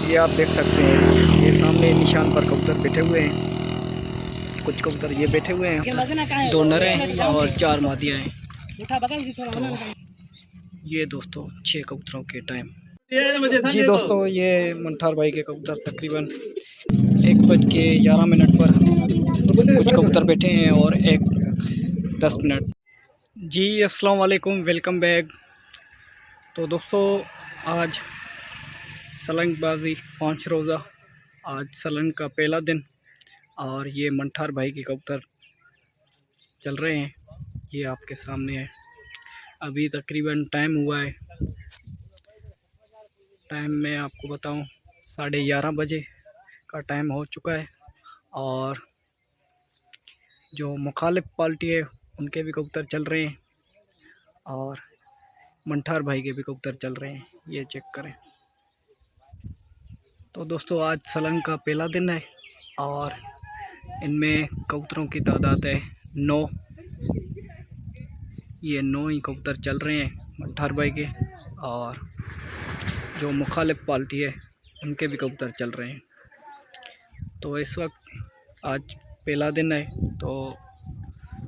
ये आप देख सकते हैं, ये सामने निशान पर कबूतर बैठे हुए हैं। कुछ कबूतर ये बैठे हुए हैं, 2 नर हैं और 4 मादियाँ हैं। तो ये दोस्तों 6 कबूतरों के टाइम। जी दोस्तों, ये मंठार भाई के कबूतर तकरीबन 1:11 पर कुछ कबूतर बैठे हैं और 1:10। जी अस्सलाम वालेकुम, वेलकम बैक। तो दोस्तों आज सलंगबाजी 5 रोज़ा, आज सलंग का पहला दिन और ये मंठार भाई के कबूतर चल रहे हैं। ये आपके सामने है। अभी तकरीबन टाइम हुआ है, टाइम मैं आपको बताऊं 11:30 बजे का टाइम हो चुका है। और जो मुखालिफ पार्टी है उनके भी कबूतर चल रहे हैं और मंठार भाई के भी कबूतर चल रहे हैं। ये चेक करें। तो दोस्तों आज सलंग का पहला दिन है और इनमें कबूतरों की तादाद है 9। ये 9 ही कबूतर चल रहे हैं मंठार भाई के, और जो मुखालिफ पार्टी है उनके भी कबूतर चल रहे हैं। तो इस वक्त आज पहला दिन है, तो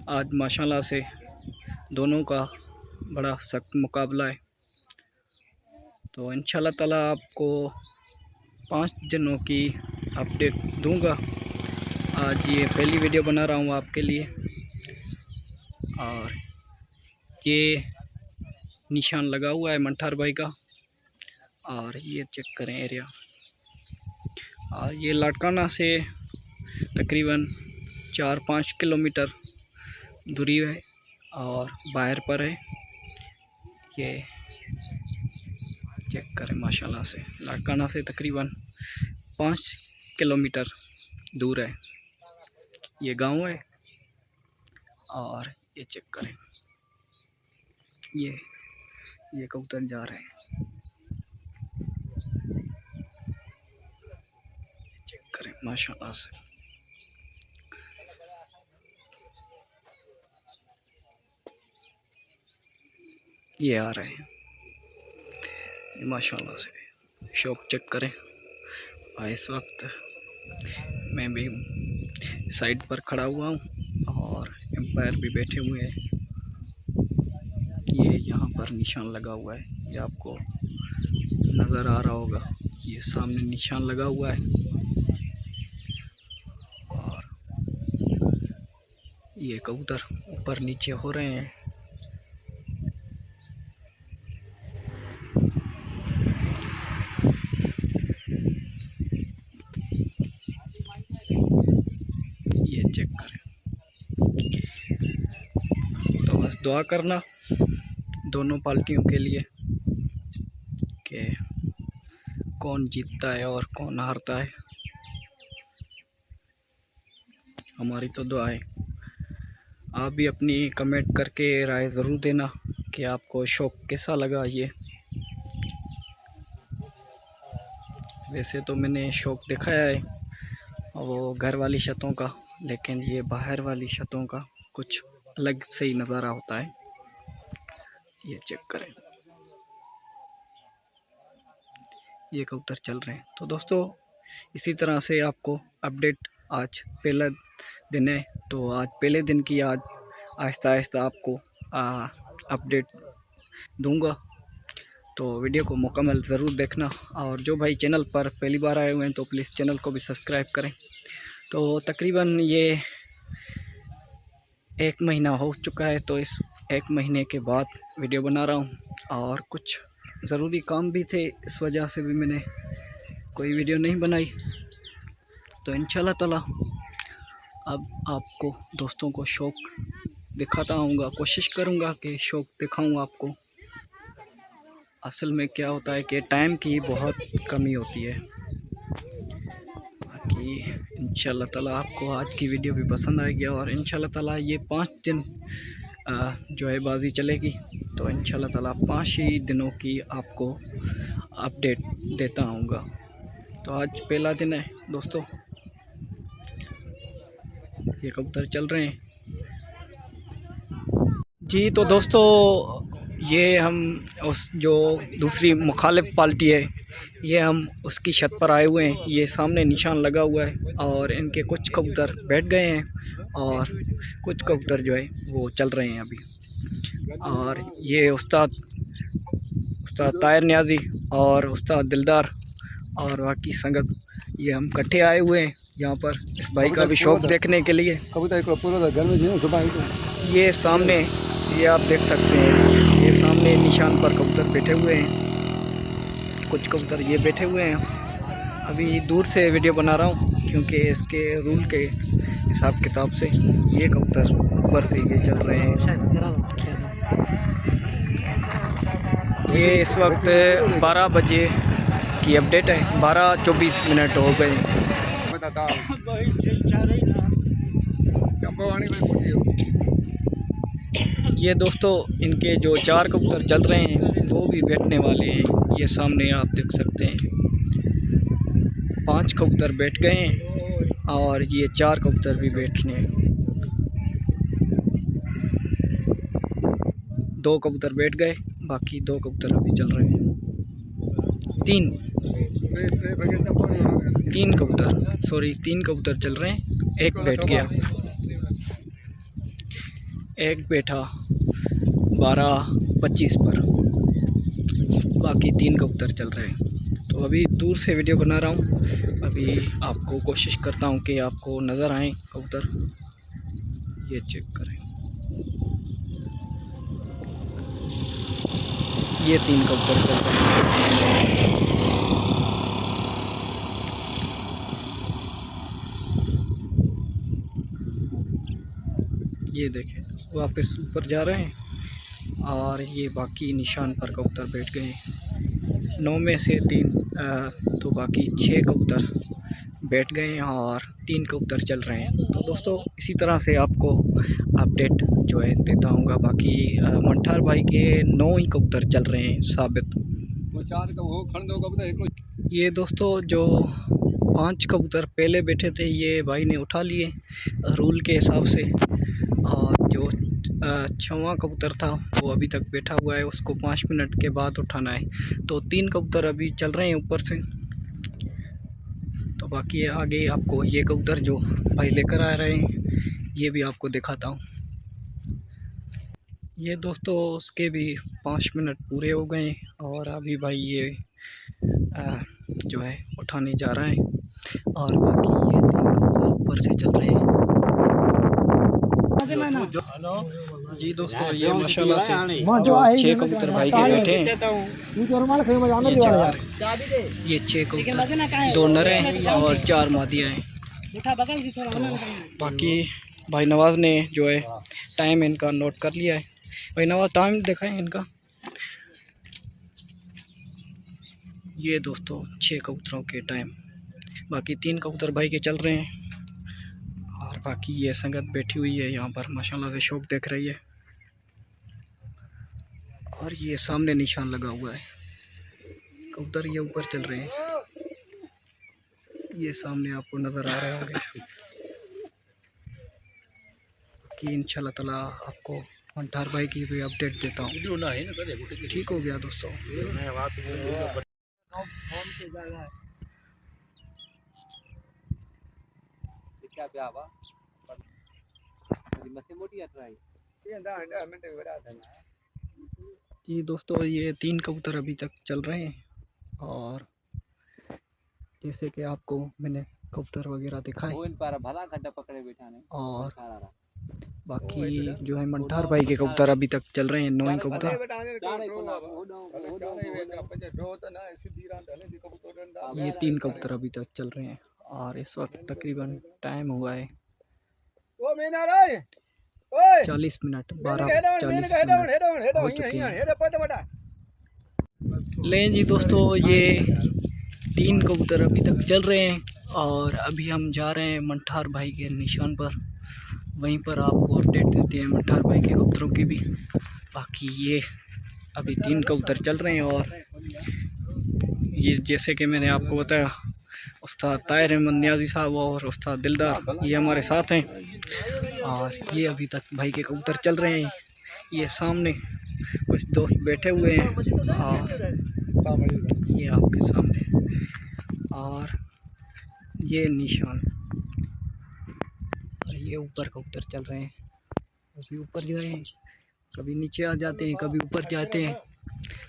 आज माशाल्लाह से दोनों का बड़ा सख्त मुकाबला है। तो इंशाल्लाह ताला आपको 5 दिनों की अपडेट दूंगा। आज ये पहली वीडियो बना रहा हूँ आपके लिए। और ये निशान लगा हुआ है मंठार भाई का, और ये चेक करें एरिया। और ये लाटकाना से तकरीबन 4-5 किलोमीटर दूरी है और बाहर पर है। ये चेक करें माशाल्लाह से, लाटकाना से तकरीबन 5 किलोमीटर दूर है ये गांव है। और ये चेक करें, ये कबूतर जा रहे हैं। ये चेक करें माशाल्लाह से। ये आ रहे हैं माशाल्लाह से। शौक चेक करें। और इस वक्त मैं भी साइड पर खड़ा हुआ हूँ और एम्पायर भी बैठे हुए हैं। ये यहाँ पर निशान लगा हुआ है, ये आपको नज़र आ रहा होगा। ये सामने निशान लगा हुआ है और ये कबूतर ऊपर नीचे हो रहे हैं। ये चेक करें। तो बस दुआ करना दोनों पार्टियों के लिए कि कौन जीतता है और कौन हारता है। हमारी तो दुआ है। आप भी अपनी कमेंट करके राय ज़रूर देना कि आपको शौक कैसा लगा। ये वैसे तो मैंने शौक दिखाया है वो घर वाली छतों का, लेकिन ये बाहर वाली छतों का कुछ अलग से ही नज़ारा होता है। ये चेक करें, ये कबूतर चल रहे हैं। तो दोस्तों इसी तरह से आपको अपडेट, आज पहला दिन है तो आज पहले दिन की आज आहिस्ता आहिस्ता आपको अपडेट दूंगा। तो वीडियो को मुकम्मल ज़रूर देखना। और जो भाई चैनल पर पहली बार आए हुए हैं तो प्लीज़ चैनल को भी सब्सक्राइब करें। तो तकरीबन ये 1 महीना हो चुका है, तो इस 1 महीने के बाद वीडियो बना रहा हूँ। और कुछ ज़रूरी काम भी थे, इस वजह से भी मैंने कोई वीडियो नहीं बनाई। तो इंशाल्लाह ताला अब आपको दोस्तों को शौक दिखाता हूँगा, कोशिश करूँगा कि शौक दिखाऊँ आपको। असल में क्या होता है कि टाइम की बहुत कमी होती है। बाकी इंशाल्लाह ताला आपको आज की वीडियो भी पसंद आएगी और इंशाल्लाह ताला ये 5 दिन जो है बाजी चलेगी। तो इंशाल्लाह ताला 5 ही दिनों की आपको अपडेट देता आऊँगा। तो आज पहला दिन है दोस्तों, ये कबूतर चल रहे हैं। जी तो दोस्तों ये हम उस जो दूसरी मुखालिफ पार्टी है ये हम उसकी छत पर आए हुए हैं। ये सामने निशान लगा हुआ है और इनके कुछ कबूतर बैठ गए हैं और कुछ कबूतर जो है वो चल रहे हैं अभी। और ये उस्ताद ताहिर नियाज़ी और उस्ताद दिलदार और बाकी संगत, ये हम इकट्ठे आए हुए हैं यहाँ पर इस भाई का भी शौक़ देखने के लिए। ये सामने, ये आप देख सकते हैं, ये सामने निशान पर कबूतर बैठे हुए हैं। कुछ कबूतर ये बैठे हुए हैं। अभी दूर से वीडियो बना रहा हूँ क्योंकि इसके रूल के हिसाब किताब से ये कबूतर ऊपर से ये चल रहे हैं। ये इस वक्त 12 बजे की अपडेट है, 12:24 हो गए। ये दोस्तों इनके जो 4 कबूतर चल रहे हैं वो भी बैठने वाले हैं। ये सामने आप देख सकते हैं 5 कबूतर बैठ गए हैं और ये 4 कबूतर भी बैठने हैं। 2 कबूतर बैठ गए, बाकी 2 कबूतर अभी चल रहे हैं। 3 कबूतर चल रहे हैं। एक बैठ गया, एक बैठा 12:25 पर, बाकी 3 कबूतर चल रहे हैं। तो अभी दूर से वीडियो बना रहा हूँ। अभी आपको कोशिश करता हूँ कि आपको नज़र आए कबूतर। ये चेक करें, ये 3 कबूतर चल रहे हैं। ये देखें वापस ऊपर जा रहे हैं और ये बाकी निशान पर कबूतर बैठ गए हैं। 9 में से 3 तो बाकी 6 कबूतर बैठ गए हैं और 3 कबूतर चल रहे हैं। तो दोस्तों इसी तरह से आपको अपडेट जो है देता हूँगा। बाकी मंठार भाई के 9 ही कबूतर चल रहे हैं साबित। ये दोस्तों जो 5 कबूतर पहले बैठे थे ये भाई ने उठा लिए रूल के हिसाब से, और जो 6वां कबूतर था वो अभी तक बैठा हुआ है, उसको 5 मिनट के बाद उठाना है। तो 3 कबूतर अभी चल रहे हैं ऊपर से। तो बाकी आगे आपको ये कबूतर जो भाई लेकर आ रहे हैं ये भी आपको दिखाता हूँ। ये दोस्तों उसके भी 5 मिनट पूरे हो गए और अभी भाई ये जो है उठाने जा रहा है। और बाकी ये 3 कबूतर ऊपर से चल रहे हैं। जी दोस्तों ये माशाल्लाह से 6 कबूतर भाई के बैठे हैं। ये 6 कबूतर, 2 नर हैं और 4 मादियाँ हैं। तो बाकी भाई नवाज़ ने जो है टाइम इनका नोट कर लिया है। भाई नवाज़ टाइम दिखाएं इनका। ये दोस्तों 6 कबूतरों के टाइम, बाकी 3 कबूतर भाई के चल रहे हैं और बाकी ये संगत बैठी हुई है यहाँ पर माशाल्लाह से शौक़ देख रही है। और ये सामने निशान लगा हुआ है, कबूतर ये ऊपर चल रहे हैं। ये सामने आपको नज़र आ रहे होंगे कि इंशाल्लाह ताला आपको मंठार भाई की भी अपडेट देता हूँ। ठीक हो गया दोस्तों। जी दोस्तों ये 3 कबूतर अभी तक चल रहे हैं और जैसे कि आपको मैंने कबूतर वगैरह दिखाए और बाकी जो है मंठार भाई के कबूतर अभी तक चल रहे हैं। 9 कबूतर, ये 3 कबूतर अभी तक चल रहे हैं और इस वक्त तकरीबन टाइम हुआ है 40 मिनट, 12:40 हो चुके हैं। लें जी दोस्तों ये 3 कबूतर अभी तक चल रहे हैं और अभी हम जा रहे हैं मंठार भाई के निशान पर। वहीं पर आपको अपडेट देते हैं मंठार भाई के कबूतरों की भी। बाकी ये अभी 3 कबूतर चल रहे हैं और ये जैसे कि मैंने आपको बताया उस्ताद ताहिर नियाज़ी साहब और उस्ताद दिलदार ये हमारे साथ हैं और ये अभी तक भाई के कबूतर चल रहे हैं। ये सामने कुछ दोस्त बैठे हुए हैं और ये आपके सामने, और ये निशान, और ये ऊपर कबूतर चल रहे हैं। कभी ऊपर गए हैं, कभी नीचे आ जाते हैं, कभी ऊपर जाते हैं।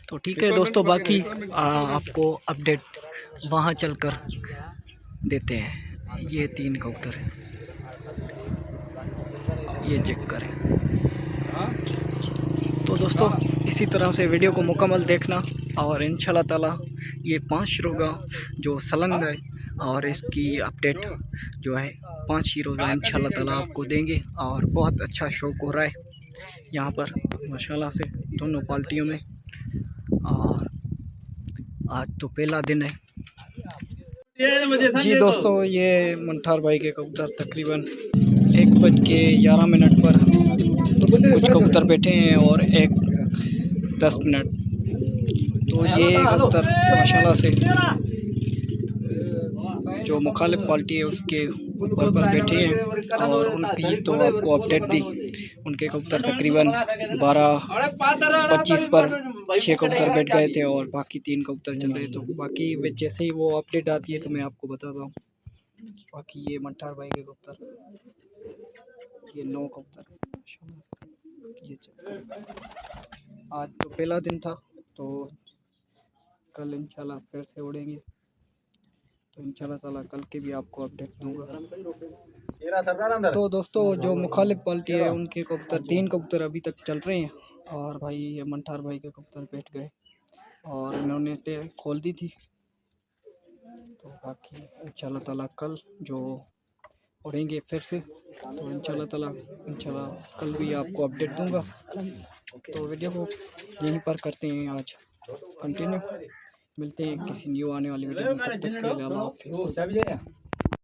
तो ठीक है दोस्तों, बाकी आपको अपडेट वहाँ चलकर देते हैं। ये 3 कबूतर हैं, ये चेक करें। तो दोस्तों इसी तरह से वीडियो को मुकम्मल देखना, और इंशाल्लाह ताला ये 5 रोज़ा जो सलंग है, और इसकी अपडेट जो है 5 ही रोज़ा इंशाल्लाह ताला आपको देंगे। और बहुत अच्छा शौक हो रहा है यहाँ पर माशाल्लाह से दोनों पार्टियों में। और आज तो पहला दिन है जी दोस्तों। ये मंठार भाई के कबूतर तकरीबन 1:11 पर कुछ कबूतर बैठे हैं, और 1:10। तो ये कबूतर माशाल्लाह से जो मुखालिफ पार्टी है उसके ऊपर पर बैठे हैं, और उनकी तो आपको अपडेट दी। उनके कबूतर तकरीबन 12:25 पर 6 कबूतर बैठ गए थे, और बाकी 3 कबूतर चल रहे। तो बाकी जैसे ही वो अपडेट आती है तो मैं आपको बताता हूँ। बाकी ये मंठार भाई के कबूतर, ये 9 कबूतर ये आज तो पहला दिन था, तो कल इंशाल्लाह फिर से उड़ेंगे। तो इंशाल्लाह ताला कल के भी आपको अपडेट दूंगा। तो दोस्तों जो मुखालिफ पार्टी है उनके कबूतर 3 कबूतर अभी तक चल रहे हैं, और भाई ये मंठार भाई के कबूतर बैठ गए, और इन्होंने खोल दी थी। तो बाकी इंशाल्लाह ताला कल जो उड़ेंगे फिर से, तो इंशाल्लाह ताला कल भी आपको अपडेट दूंगा। तो वीडियो को यहीं पर करते हैं आज कंटिन्यू। मिलते हैं किसी न्यू आने वाली वीडियो में, तब तक के लिए अल्लाह हाफिज़।